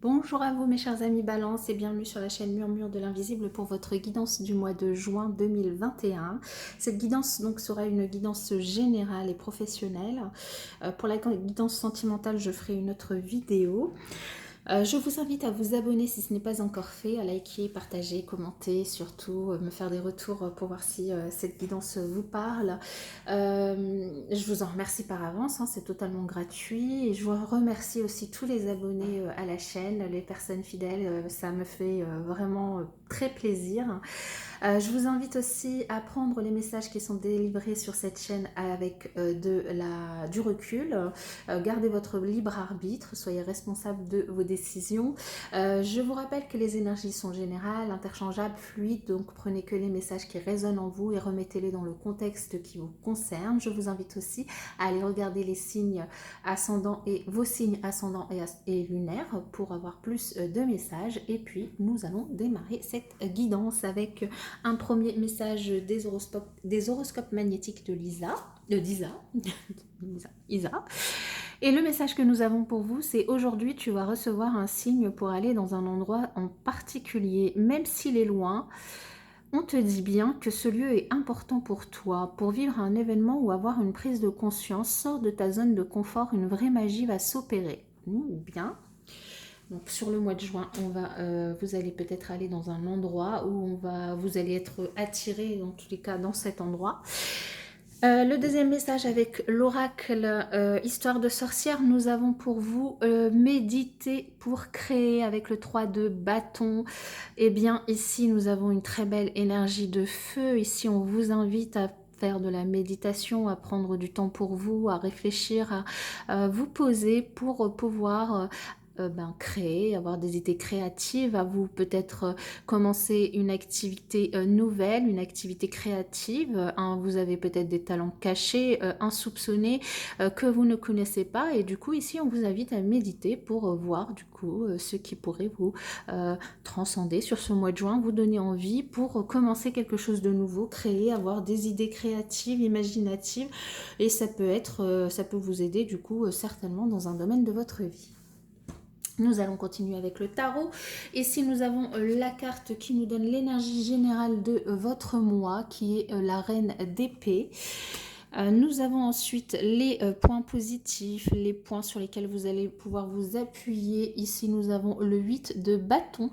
Bonjour à vous mes chers amis Balance et bienvenue sur la chaîne Murmure de l'Invisible pour votre guidance du mois de juin 2021. Cette guidance donc sera une guidance générale et professionnelle. Pour la guidance sentimentale, je ferai une autre vidéo. Je vous invite à vous abonner si ce n'est pas encore fait, à liker, partager, commenter, surtout me faire des retours pour voir si cette guidance vous parle. Je vous en remercie par avance, hein, c'est totalement gratuit et je vous remercie aussi tous les abonnés à la chaîne, les personnes fidèles, ça me fait vraiment très plaisir. Je vous invite aussi à prendre les messages qui sont délivrés sur cette chaîne avec du recul. Gardez votre libre arbitre, soyez responsable de vos décisions. Je vous rappelle que les énergies sont générales, interchangeables, fluides, donc prenez que les messages qui résonnent en vous et remettez-les dans le contexte qui vous concerne. Je vous invite aussi à aller regarder les signes ascendants et vos signes ascendants et lunaires pour avoir plus de messages. Et puis, nous allons démarrer cette guidance avec un premier message des horoscopes magnétiques de Isa. Et le message que nous avons pour vous, c'est aujourd'hui tu vas recevoir un signe pour aller dans un endroit en particulier, même s'il est loin. On te dit bien que ce lieu est important pour toi, pour vivre un événement ou avoir une prise de conscience. Sors de ta zone de confort, une vraie magie va s'opérer. Bien. Donc sur le mois de juin, vous allez peut-être aller dans un endroit où vous allez être attiré, dans tous les cas, dans cet endroit. Le deuxième message avec l'oracle Histoire de sorcière, nous avons pour vous méditer pour créer avec le 3 de bâton. Eh bien, ici, nous avons une très belle énergie de feu. Ici, on vous invite à faire de la méditation, à prendre du temps pour vous, à réfléchir, à vous poser pour pouvoir créer, avoir des idées créatives, à vous peut-être commencer une activité nouvelle, une activité créative. Vous avez peut-être des talents cachés, insoupçonnés, que vous ne connaissez pas. Et du coup, ici, on vous invite à méditer pour voir du coup ce qui pourrait vous transcender sur ce mois de juin, vous donner envie pour commencer quelque chose de nouveau, créer, avoir des idées créatives, imaginatives. Et ça peut vous aider du coup certainement dans un domaine de votre vie. Nous allons continuer avec le tarot. Ici, nous avons la carte qui nous donne l'énergie générale de votre mois, qui est la reine d'épée. Nous avons ensuite les points positifs, les points sur lesquels vous allez pouvoir vous appuyer. Ici, nous avons le 8 de bâton.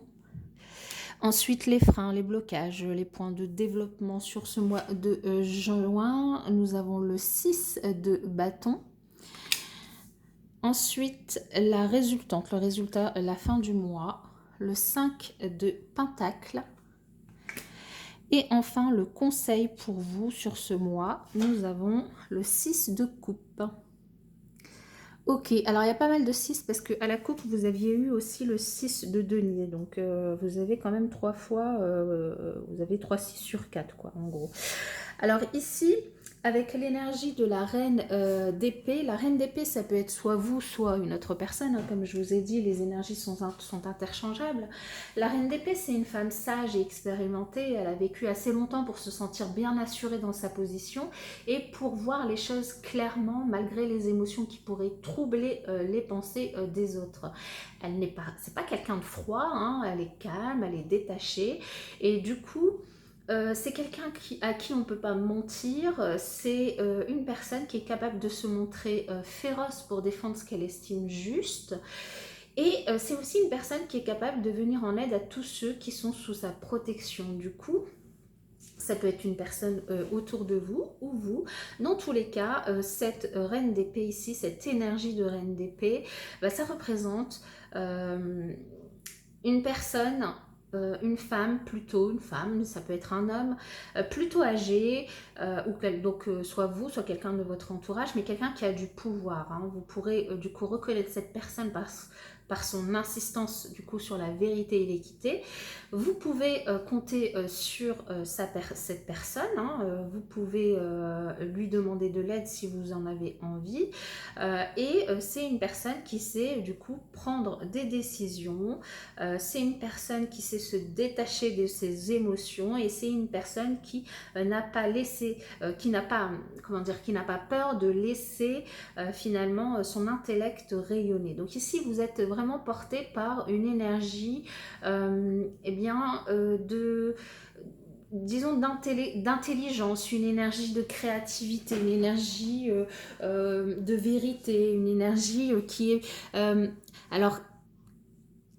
Ensuite, les freins, les blocages, les points de développement sur ce mois de juin. Nous avons le 6 de bâton. Ensuite, la résultante, le résultat, la fin du mois, le 5 de pentacle. Et enfin, le conseil pour vous sur ce mois, nous avons le 6 de coupe. Ok, alors il y a pas mal de 6 parce qu'à la coupe, vous aviez eu aussi le 6 de denier. Donc, vous avez quand même 3 fois, vous avez 3 6 sur 4, quoi, en gros. Alors ici, avec l'énergie de la reine d'épée, la reine d'épée, ça peut être soit vous, soit une autre personne. Hein, comme je vous ai dit, les énergies sont interchangeables. La reine d'épée, c'est une femme sage et expérimentée. Elle a vécu assez longtemps pour se sentir bien assurée dans sa position et pour voir les choses clairement, malgré les émotions qui pourraient troubler les pensées des autres. C'est pas quelqu'un de froid, hein, elle est calme, elle est détachée. Et du coup, c'est quelqu'un à qui on ne peut pas mentir, c'est une personne qui est capable de se montrer féroce pour défendre ce qu'elle estime juste. Et c'est aussi une personne qui est capable de venir en aide à tous ceux qui sont sous sa protection. Du coup, ça peut être une personne autour de vous ou vous. Dans tous les cas, cette reine d'épée ici, cette énergie de reine d'épée, ça représente une personne, une femme plutôt, une femme, ça peut être un homme, plutôt âgé, donc soit vous, soit quelqu'un de votre entourage, mais quelqu'un qui a du pouvoir. Hein. Vous pourrez du coup reconnaître cette personne par son insistance du coup sur la vérité et l'équité. Vous pouvez compter sur cette personne, hein. Vous pouvez lui demander de l'aide si vous en avez envie. Et c'est une personne qui sait du coup prendre des décisions, c'est une personne qui sait se détacher de ses émotions et c'est une personne qui n'a pas laissé, qui n'a pas peur de laisser finalement son intellect rayonner. Donc ici vous êtes vraiment vraiment porté par une énergie eh bien, disons d'intelligence, une énergie de créativité, une énergie de vérité, une énergie qui est... alors,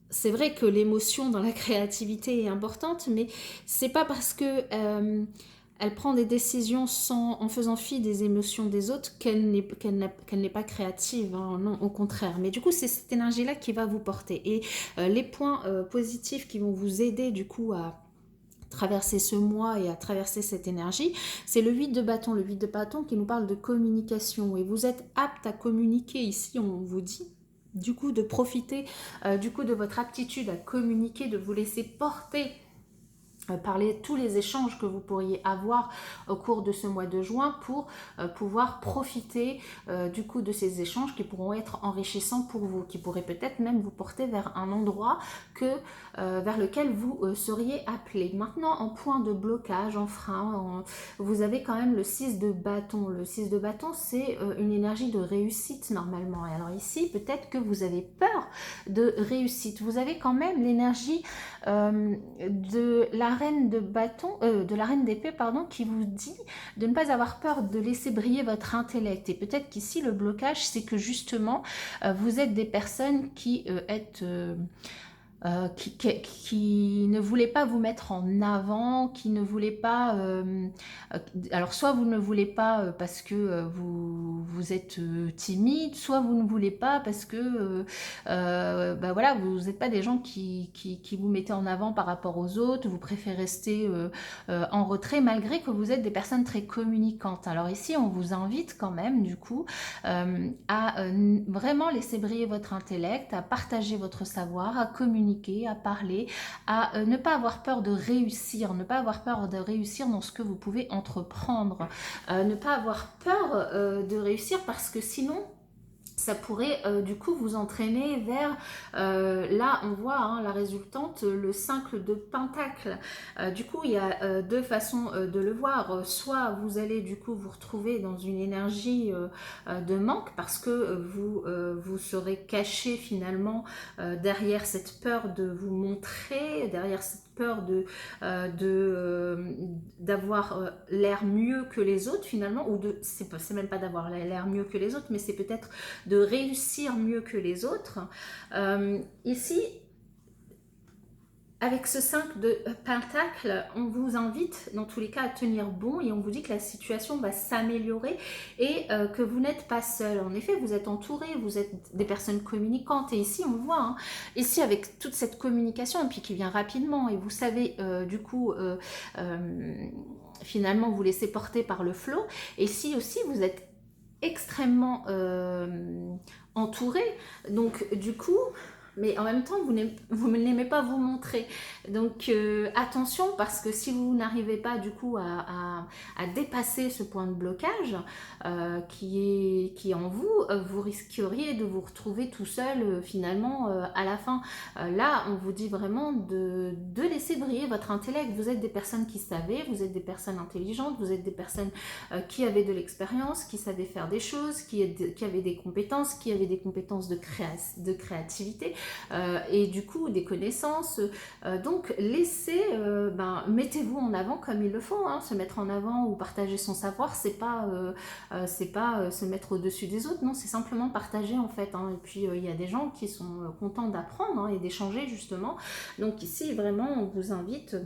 c'est vrai que l'émotion dans la créativité est importante, mais c'est pas parce que elle prend des décisions en faisant fi des émotions des autres qu'elle n'est pas créative, hein, non, au contraire. Mais du coup, c'est cette énergie-là qui va vous porter. Et les points positifs qui vont vous aider du coup à traverser ce mois et à traverser cette énergie, c'est le 8 de bâton. Le 8 de bâton qui nous parle de communication. Et vous êtes apte à communiquer ici, on vous dit du coup de profiter du coup de votre aptitude à communiquer, de vous laisser porter par tous les échanges que vous pourriez avoir au cours de ce mois de juin pour pouvoir profiter du coup de ces échanges qui pourront être enrichissants pour vous, qui pourraient peut-être même vous porter vers un endroit vers lequel vous seriez appelé. Maintenant, en point de blocage, en frein, vous avez quand même le 6 de bâton. Le 6 de bâton, c'est une énergie de réussite normalement. Et alors ici, peut-être que vous avez peur de réussite. Vous avez quand même l'énergie de la reine de bâton, de la reine d'épée, pardon, qui vous dit de ne pas avoir peur de laisser briller votre intellect. Et peut-être qu'ici, le blocage, c'est que justement, vous êtes des personnes qui êtes... qui ne voulait pas vous mettre en avant, qui ne voulait pas... alors, soit vous ne voulez pas parce que vous êtes timide, soit vous ne voulez pas parce que bah voilà, vous n'êtes pas des gens qui vous mettez en avant par rapport aux autres, vous préférez rester en retrait malgré que vous êtes des personnes très communicantes. Alors ici, on vous invite quand même, du coup, à vraiment laisser briller votre intellect, à partager votre savoir, à communiquer, à parler, à ne pas avoir peur de réussir, ne pas avoir peur de réussir dans ce que vous pouvez entreprendre, ne pas avoir peur de réussir parce que sinon ça pourrait du coup vous entraîner vers, là on voit hein, la résultante, le 5 de pentacle. Du coup il y a deux façons de le voir, soit vous allez du coup vous retrouver dans une énergie de manque parce que vous serez caché finalement derrière cette peur de vous montrer, derrière cette peur d'avoir l'air mieux que les autres finalement, ou c'est même pas d'avoir l'air mieux que les autres, mais c'est peut-être de réussir mieux que les autres. Ici, avec ce 5 de pentacle, on vous invite dans tous les cas à tenir bon et on vous dit que la situation va s'améliorer et que vous n'êtes pas seul. En effet, vous êtes entouré, vous êtes des personnes communicantes et ici on voit, hein, ici avec toute cette communication et puis qui vient rapidement et vous savez du coup finalement vous laissez porter par le flot et ici aussi vous êtes extrêmement entouré, donc du coup mais en même temps vous n'aimez pas vous montrer, donc attention parce que si vous n'arrivez pas du coup à dépasser ce point de blocage qui est en vous, vous risqueriez de vous retrouver tout seul finalement à la fin. Là on vous dit vraiment de laisser briller votre intellect. Vous êtes des personnes qui savaient, vous êtes des personnes intelligentes, vous êtes des personnes qui avaient de l'expérience, qui savaient faire des choses, qui avaient des compétences, qui avaient des compétences de créativité, et du coup des connaissances, donc laissez, mettez-vous en avant comme il le faut, hein. Se mettre en avant ou partager son savoir, c'est pas se mettre au-dessus des autres, non, c'est simplement partager en fait, hein. Et puis il y a des gens qui sont contents d'apprendre hein, et d'échanger justement, donc ici vraiment on vous invite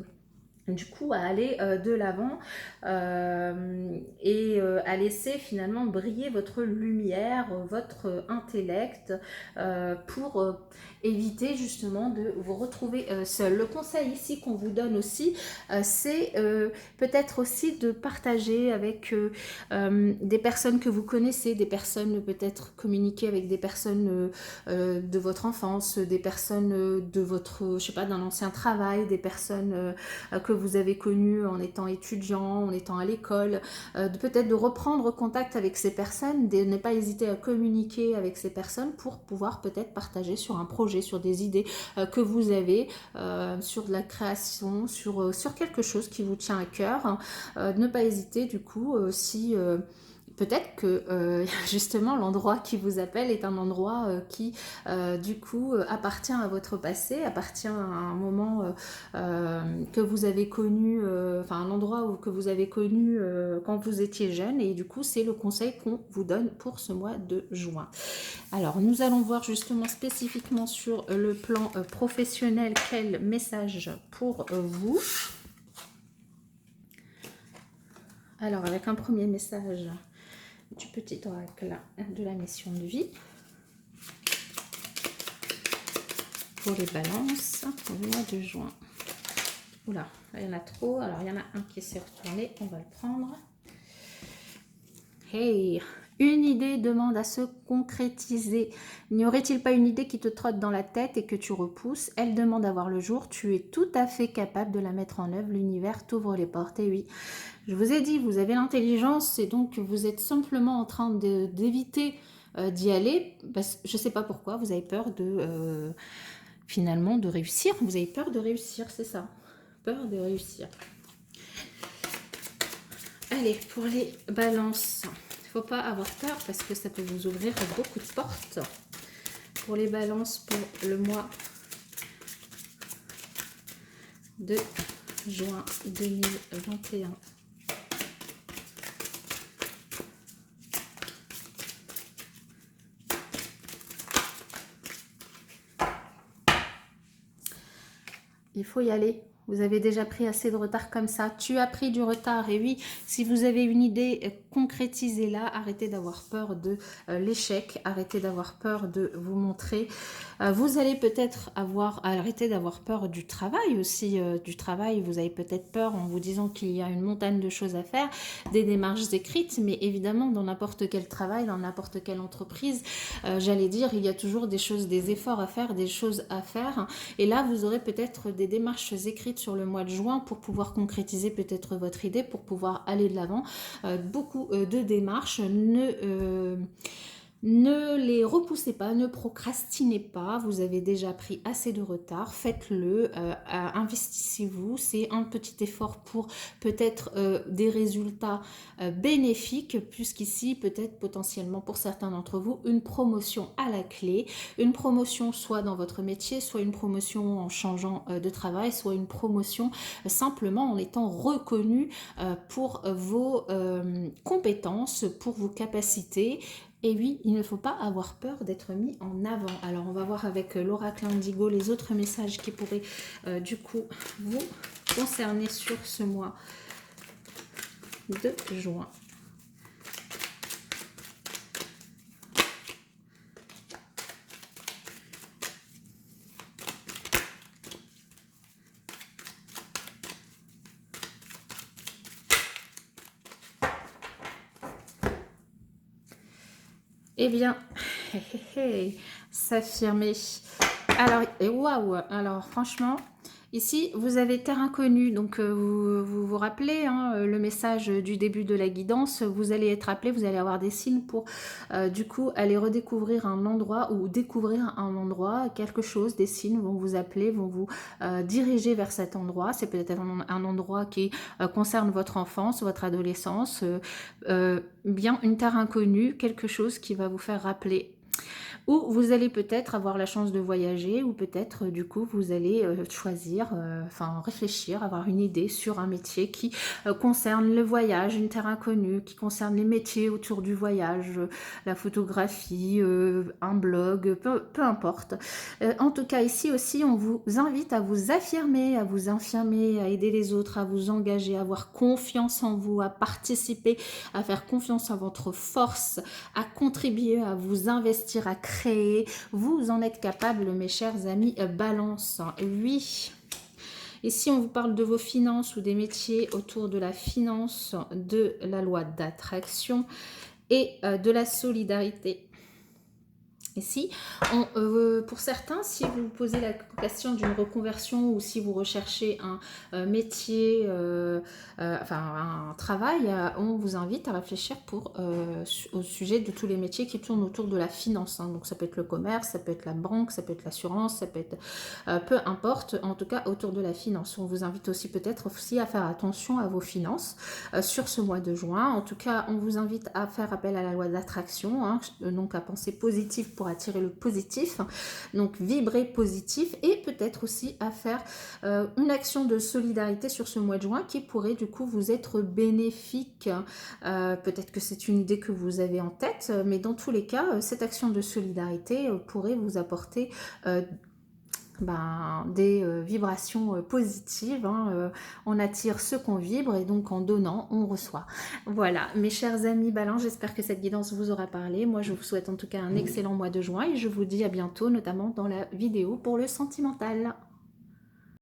du coup à aller de l'avant et à laisser finalement briller votre lumière, votre intellect pour éviter justement de vous retrouver seul. Le conseil ici qu'on vous donne aussi, c'est peut-être aussi de partager avec des personnes que vous connaissez, des personnes peut-être communiquer avec des personnes de votre enfance, des personnes de votre, je sais pas, d'un ancien travail, des personnes que vous avez connues en étant étudiant, en étant à l'école, peut-être de reprendre contact avec ces personnes, de ne pas hésiter à communiquer avec ces personnes pour pouvoir peut-être partager sur un projet, sur des idées que vous avez, sur de la création, sur quelque chose qui vous tient à cœur. Ne pas hésiter du coup si peut-être que justement l'endroit qui vous appelle est un endroit qui du coup appartient à votre passé, appartient à un moment que vous avez connu, enfin un endroit que vous avez connu quand vous étiez jeune, et du coup c'est le conseil qu'on vous donne pour ce mois de juin. Alors nous allons voir justement spécifiquement sur le plan professionnel quel message pour vous. Alors avec un premier message du petit oracle de la mission de vie pour les balances au mois de juin. Oula, il y en a trop. Alors il y en a un qui s'est retourné, on va le prendre. Hey, une idée demande à se concrétiser. N'y aurait-il pas une idée qui te trotte dans la tête et que tu repousses? Elle demande à voir le jour. Tu es tout à fait capable de la mettre en œuvre. L'univers t'ouvre les portes. Et oui, je vous ai dit, vous avez l'intelligence et donc vous êtes simplement en train d'éviter d'y aller. Parce que je ne sais pas pourquoi, vous avez peur de finalement de réussir. Vous avez peur de réussir, c'est ça. Peur de réussir. Allez, pour les balances, il ne faut pas avoir peur parce que ça peut vous ouvrir beaucoup de portes. Pour les balances, pour le mois de juin 2021. Il faut y aller. Vous avez déjà pris assez de retard comme ça. Tu as pris du retard. Et oui, si vous avez une idée, concrétisez-la. Arrêtez d'avoir peur de l'échec. Arrêtez d'avoir peur de vous montrer. Vous allez peut-être arrêter d'avoir peur du travail aussi. Du travail, vous avez peut-être peur en vous disant qu'il y a une montagne de choses à faire, des démarches écrites. Mais évidemment, dans n'importe quel travail, dans n'importe quelle entreprise, j'allais dire, il y a toujours des choses, des efforts à faire, des choses à faire. Et là, vous aurez peut-être des démarches écrites sur le mois de juin pour pouvoir concrétiser peut-être votre idée, pour pouvoir aller de l'avant. Beaucoup de démarches. Ne les repoussez pas, ne procrastinez pas, vous avez déjà pris assez de retard, faites-le, investissez-vous, c'est un petit effort pour peut-être des résultats bénéfiques, puisqu'ici peut-être potentiellement pour certains d'entre vous une promotion à la clé, une promotion soit dans votre métier, soit une promotion en changeant de travail, soit une promotion simplement en étant reconnu pour vos compétences, pour vos capacités. Et oui, il ne faut pas avoir peur d'être mis en avant. Alors, on va voir avec l'oracle indigo les autres messages qui pourraient du coup vous concerner sur ce mois de juin. Eh bien, s'affirmer. Alors, waouh! Alors, franchement, ici, vous avez terre inconnue. Donc, vous rappelez hein, le message du début de la guidance. Vous allez être appelé, vous allez avoir des signes pour, du coup, aller redécouvrir un endroit ou découvrir un endroit, quelque chose. Des signes vont vous appeler, vont vous diriger vers cet endroit. C'est peut-être un endroit qui concerne votre enfance, votre adolescence. Bien une terre inconnue, quelque chose qui va vous faire rappeler. Ou vous allez peut-être avoir la chance de voyager, ou peut-être du coup vous allez choisir, enfin réfléchir, avoir une idée sur un métier qui concerne le voyage, une terre inconnue, qui concerne les métiers autour du voyage, la photographie, un blog, peu importe. En tout cas ici aussi on vous invite à vous affirmer, à aider les autres, à vous engager, à avoir confiance en vous, à participer, à faire confiance à votre force, à contribuer, à vous investir, à créer. Vous en êtes capable, mes chers amis Balance. Oui. Et si on vous parle de vos finances ou des métiers autour de la finance, de la loi d'attraction et de la solidarité. Et si, pour certains, si vous vous posez la question d'une reconversion ou si vous recherchez un métier, enfin un travail, on vous invite à réfléchir au sujet de tous les métiers qui tournent autour de la finance. Hein. Donc ça peut être le commerce, ça peut être la banque, ça peut être l'assurance, ça peut être peu importe, en tout cas autour de la finance. On vous invite aussi peut-être aussi à faire attention à vos finances sur ce mois de juin. En tout cas, on vous invite à faire appel à la loi d'attraction, hein, donc à penser positif pour attirer le positif, donc vibrer positif et peut-être aussi à faire une action de solidarité sur ce mois de juin qui pourrait du coup vous être bénéfique. Peut-être que c'est une idée que vous avez en tête, mais dans tous les cas, cette action de solidarité pourrait vous apporter des vibrations positives. Hein, on attire ce qu'on vibre et donc en donnant, on reçoit. Voilà, mes chers amis Balance, j'espère que cette guidance vous aura parlé. Moi, je vous souhaite en tout cas un excellent mois de juin et je vous dis à bientôt, notamment dans la vidéo pour le sentimental.